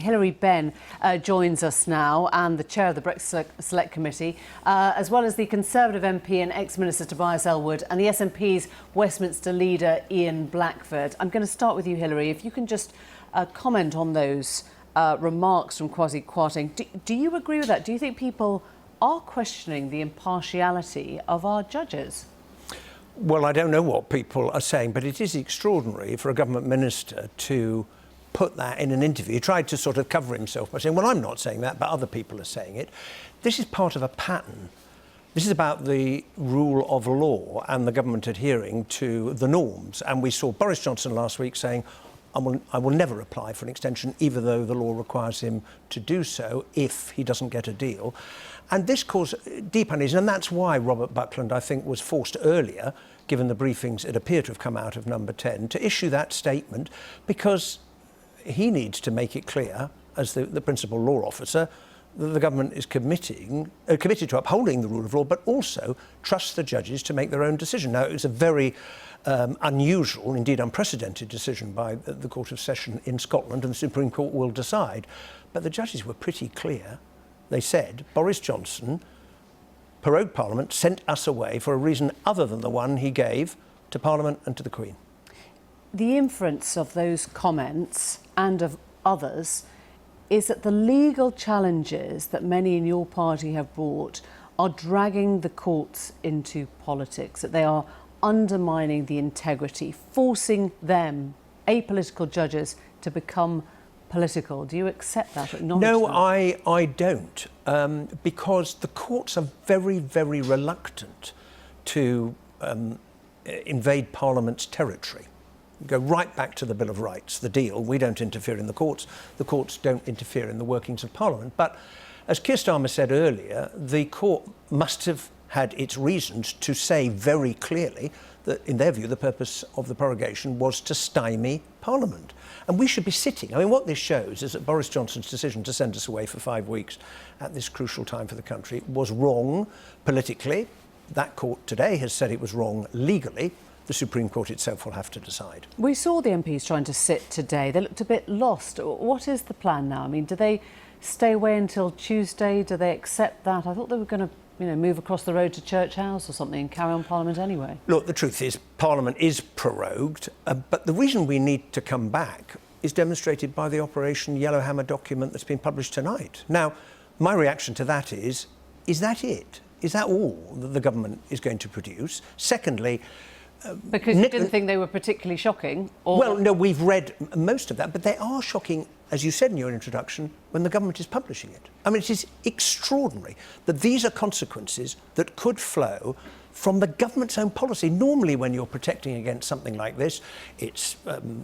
Hilary Benn joins us now, and the chair of the Brexit Select Committee, as well as the Conservative MP and ex-Minister Tobias Ellwood, and the SNP's Westminster leader Ian Blackford. I'm going to start with you, Hilary. If you can just comment on those remarks from Kwasi Kwarteng. Do you agree with that? Do you think people are questioning the impartiality of our judges? Well, I don't know what people are saying, but it is extraordinary for a government minister to put that in an interview. He tried to sort of cover himself by saying, well, I'm not saying that, but other people are saying it. This is part of a pattern. This is about the rule of law and the government adhering to the norms. And we saw Boris Johnson last week saying, I will never apply for an extension, even though the law requires him to do so if he doesn't get a deal. And this caused deep unease, and that's why Robert Buckland, I think, was forced earlier, given the briefings that appear to have come out of Number 10, to issue that statement, because he needs to make it clear, as the principal law officer, that the government is committed to upholding the rule of law, but also trust the judges to make their own decision. Now, it was a very unusual, indeed unprecedented decision by the Court of Session in Scotland, and the Supreme Court will decide. But the judges were pretty clear. They said, Boris Johnson prorogued Parliament, sent us away for a reason other than the one he gave to Parliament and to the Queen. The inference of those comments and of others is that the legal challenges that many in your party have brought are dragging the courts into politics, that they are undermining the integrity, forcing them, apolitical judges, to become political. Do you accept that? No, I don't, because the courts are very, very reluctant to invade Parliament's territory. Go right back to the Bill of Rights, the deal. We don't interfere in the courts don't interfere in the workings of Parliament. But as Keir Starmer said earlier, the court must have had its reasons to say very clearly that, in their view, the purpose of the prorogation was to stymie Parliament. And we should be sitting. I mean, what this shows is that Boris Johnson's decision to send us away for 5 weeks at this crucial time for the country was wrong politically. That court today has said it was wrong legally. The Supreme Court itself will have to decide. We saw the MPs trying to sit today. They looked a bit lost. What is the plan now? I mean, do they stay away until Tuesday? Do they accept that? I thought they were going to move across the road to Church House or something and carry on Parliament anyway. Look, the truth is, Parliament is prorogued, but the reason we need to come back is demonstrated by the Operation Yellowhammer document that's been published tonight. Now, my reaction to that is that it? Is that all that the government is going to produce? Secondly, because you didn't think they were particularly shocking? Or... Well, no, we've read most of that, but they are shocking, as you said in your introduction, when the government is publishing it. I mean, it is extraordinary that these are consequences that could flow from the government's own policy. Normally, when you're protecting against something like this, it's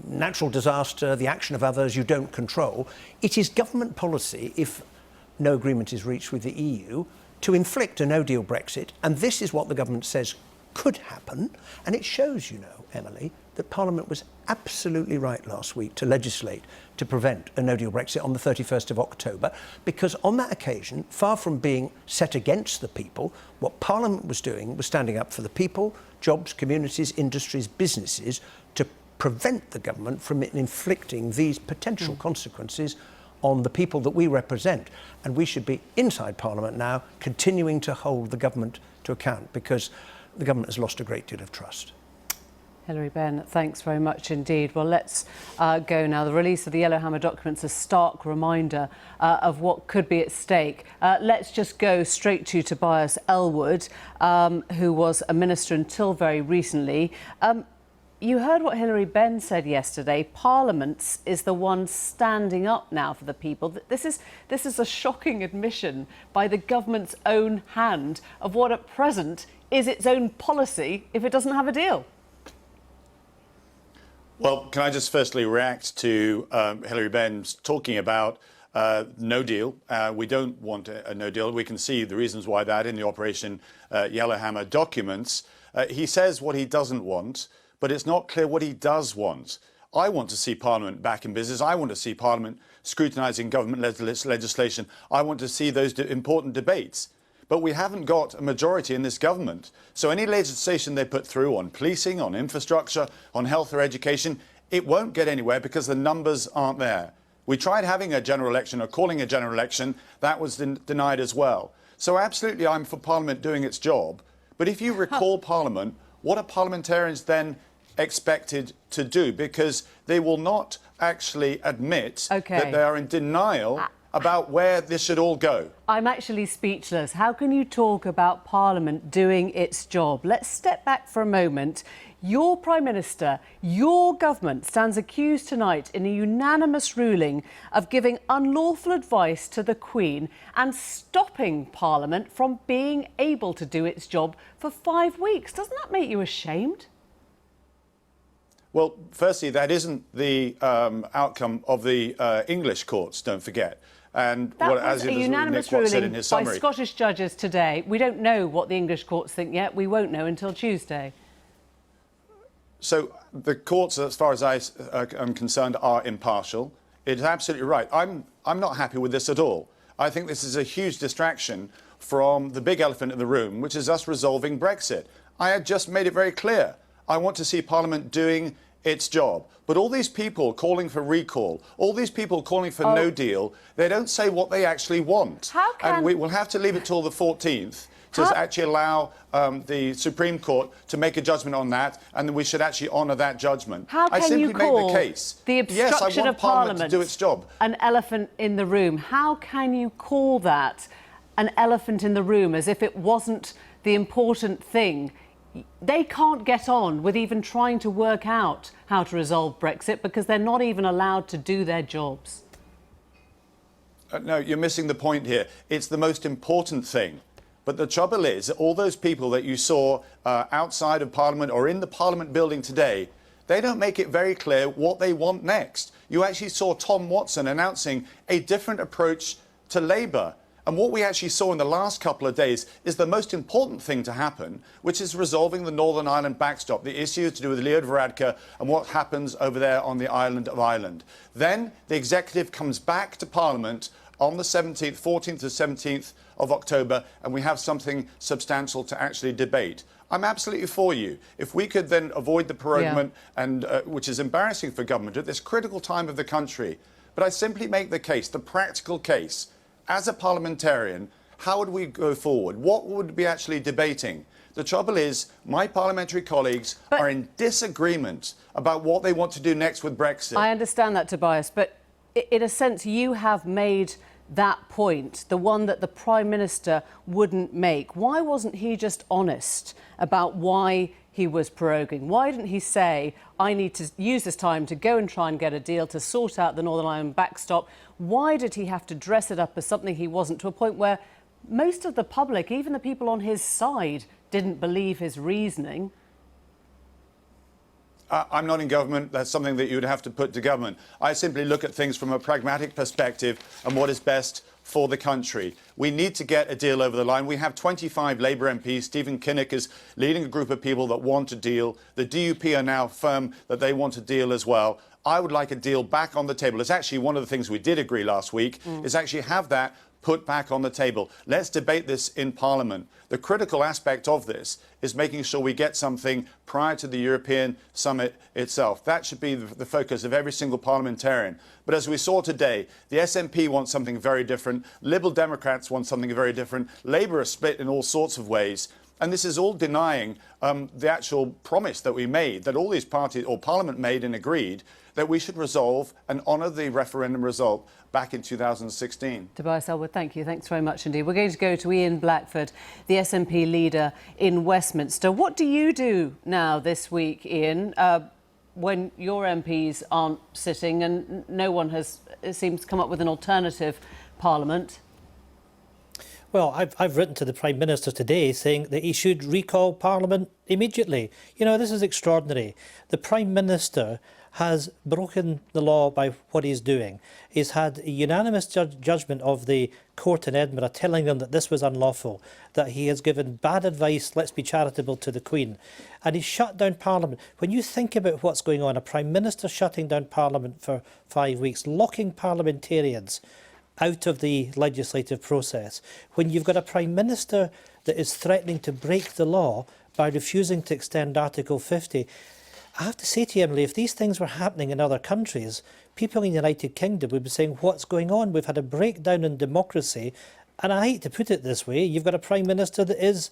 natural disaster, the action of others you don't control. It is government policy, if no agreement is reached with the EU, to inflict a no-deal Brexit, and this is what the government says could happen, and it shows, Emily, that Parliament was absolutely right last week to legislate to prevent a no-deal Brexit on the 31st of October, because on that occasion, far from being set against the people, what Parliament was doing was standing up for the people, jobs, communities, industries, businesses, to prevent the government from inflicting these potential consequences on the people that we represent. And we should be inside Parliament now, continuing to hold the government to account, because the government has lost a great deal of trust. Hilary Benn, thanks very much indeed. Well, let's go now. The release of the Yellowhammer documents is a stark reminder of what could be at stake. Let's just go straight to Tobias Ellwood, who was a minister until very recently. You heard what Hilary Benn said yesterday. Parliament is the one standing up now for the people. This is a shocking admission by the government's own hand of what at present is its own policy if it doesn't have a deal. Well, can I just firstly react to Hilary Benn's talking about no deal. We don't want a no deal. We can see the reasons why that in the Operation Yellowhammer documents. He says what he doesn't want, but it's not clear what he does want. I want to see Parliament back in business. I want to see Parliament scrutinising government legislation. I want to see those important debates. But we haven't got a majority in this government. So any legislation they put through on policing, on infrastructure, on health or education, it won't get anywhere because the numbers aren't there. We tried having a general election or calling a general election. That was denied as well. So absolutely, I'm for Parliament doing its job. But if you recall Parliament, what are parliamentarians then expected to do? Because they will not actually admit that they are in denial about where this should all go. I'm actually speechless. How can you talk about Parliament doing its job? Let's step back for a moment. Your Prime Minister, your government stands accused tonight in a unanimous ruling of giving unlawful advice to the Queen and stopping Parliament from being able to do its job for 5 weeks. Doesn't that make you ashamed? Well, firstly, that isn't the outcome of the English courts, don't forget. And that was as a unanimous Nick Watt said in ruling his by summary, Scottish judges today. We don't know what the English courts think yet. We won't know until Tuesday. So the courts, as far as I am concerned, are impartial. It's absolutely right. I'm not happy with this at all. I think this is a huge distraction from the big elephant in the room, which is us resolving Brexit. I had just made it very clear. I want to see Parliament doing its job. But all these people calling for recall, all these people calling for no deal, they don't say what they actually want. And we will have to leave it till the 14th to actually allow the Supreme Court to make a judgment on that, and then we should actually honour that judgment. How can I simply you call make the case. the obstruction yes, I want of Parliament to do its job. An elephant in the room? How can you call that an elephant in the room as if it wasn't the important thing? They can't get on with even trying to work out how to resolve Brexit because they're not even allowed to do their jobs. No, you're missing the point here. It's the most important thing. But the trouble is that all those people that you saw outside of Parliament or in the Parliament building today, they don't make it very clear what they want next. You actually saw Tom Watson announcing a different approach to Labour. And what we actually saw in the last couple of days is the most important thing to happen, which is resolving the Northern Ireland backstop, the issue to do with Leo Varadkar and what happens over there on the island of Ireland. Then the executive comes back to Parliament on the 17th, 14th to 17th of October, and we have something substantial to actually debate. I'm absolutely for you. If we could then avoid the proroguement, and which is embarrassing for government at this critical time of the country. But I simply make the case, the practical case, as a parliamentarian, how would we go forward? What would we be actually debating? The trouble is, my parliamentary colleagues are in disagreement about what they want to do next with Brexit. I understand that, Tobias, but in a sense, you have made that point, the one that the Prime Minister wouldn't make. Why wasn't he just honest about why he was proroguing? Why didn't he say, I need to use this time to go and try and get a deal to sort out the Northern Ireland backstop? Why did he have to dress it up as something he wasn't, to a point where most of the public, even the people on his side, didn't believe his reasoning? I'm not in government. That's something that you would have to put to government. I simply look at things from a pragmatic perspective and what is best for the country. We need to get a deal over the line. We have 25 Labour MPs. Stephen Kinnock is leading a group of people that want a deal. The DUP are now firm that they want a deal as well. I would like a deal back on the table. It's actually one of the things we did agree last week, is actually have that put back on the table. Let's debate this in Parliament. The critical aspect of this is making sure we get something prior to the European summit itself. That should be the focus of every single parliamentarian. But as we saw today, the SNP wants something very different. Liberal Democrats want something very different. Labour are split in all sorts of ways. And this is all denying the actual promise that we made, that all these parties or Parliament made and agreed, that we should resolve and honour the referendum result back in 2016. Tobias Ellwood, thank you. Thanks very much indeed. We're going to go to Ian Blackford, the SNP leader in Westminster. What do you do now this week, Ian, when your MPs aren't sitting and no one has, it seems, come up with an alternative Parliament? Well, I've written to the Prime Minister today saying that he should recall Parliament immediately. You know, this is extraordinary. The Prime Minister has broken the law by what he's doing. He's had a unanimous judgment of the court in Edinburgh telling them that this was unlawful, that he has given bad advice, let's be charitable, to the Queen. And he's shut down Parliament. When you think about what's going on, a Prime Minister shutting down Parliament for 5 weeks, locking parliamentarians out of the legislative process, when you've got a Prime Minister that is threatening to break the law by refusing to extend Article 50, I have to say to you, Emily, if these things were happening in other countries, people in the United Kingdom would be saying, what's going on? We've had a breakdown in democracy. And I hate to put it this way, you've got a Prime Minister that is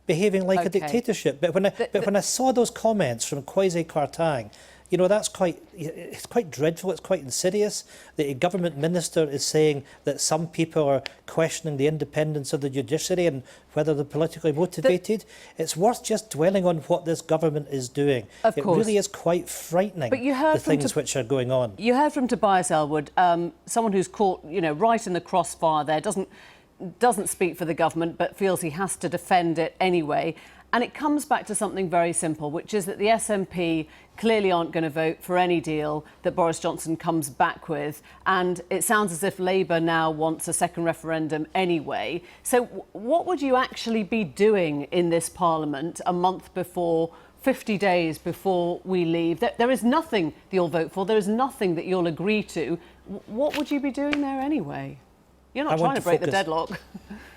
behaving like a dictatorship. But when I saw those comments from Kwasi Kwarteng, you know, it's quite dreadful, it's quite insidious. The government minister is saying that some people are questioning the independence of the judiciary and whether they're politically motivated. It's worth just dwelling on what this government is doing. Of course. It really is quite frightening, but you heard the things which are going on. You heard from Tobias Ellwood, someone who's caught, you know, right in the crossfire there, doesn't speak for the government but feels he has to defend it anyway. And it comes back to something very simple, which is that the SNP clearly aren't going to vote for any deal that Boris Johnson comes back with. And it sounds as if Labour now wants a second referendum anyway. So what would you actually be doing in this Parliament a month before, 50 days before we leave? There is nothing that you'll vote for. There is nothing that you'll agree to. What would you be doing there anyway? You're not trying to break the deadlock.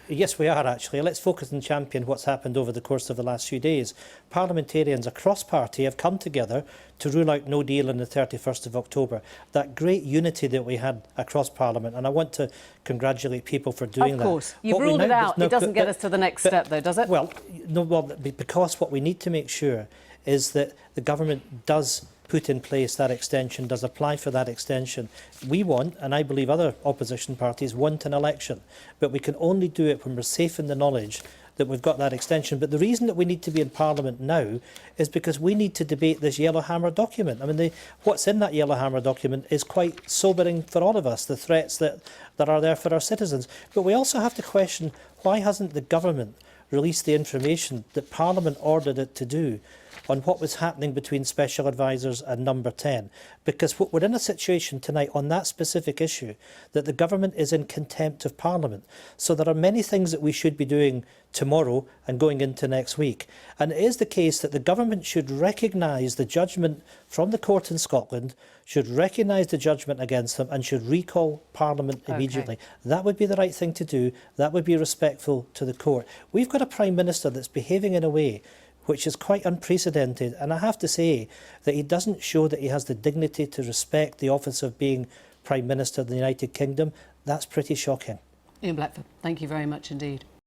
Yes, we are actually. Let's focus and champion what's happened over the course of the last few days. Parliamentarians across party have come together to rule out no deal on the 31st of October. That great unity that we had across Parliament, and I want to congratulate people for doing that. Of course. You've ruled it out. It doesn't get us to the next step, though, does it? Well, no, because what we need to make sure is that the government does put in place that extension, does apply for that extension. We want, and I believe other opposition parties want, an election, but we can only do it when we're safe in the knowledge that we've got that extension. But the reason that we need to be in Parliament now is because we need to debate this Yellowhammer document. I mean, what's in that Yellowhammer document is quite sobering for all of us, the threats that are there for our citizens. But we also have to question, why hasn't the government released the information that Parliament ordered it to do on what was happening between Special Advisers and Number 10? Because we're in a situation tonight on that specific issue that the government is in contempt of Parliament. So there are many things that we should be doing tomorrow and going into next week. And it is the case that the government should recognise the judgment from the court in Scotland, should recognise the judgment against them, and should recall Parliament immediately. That would be the right thing to do. That would be respectful to the court. We've got a Prime Minister that's behaving in a way which is quite unprecedented, and I have to say that he doesn't show that he has the dignity to respect the office of being Prime Minister of the United Kingdom. That's pretty shocking. Ian Blackford, thank you very much indeed.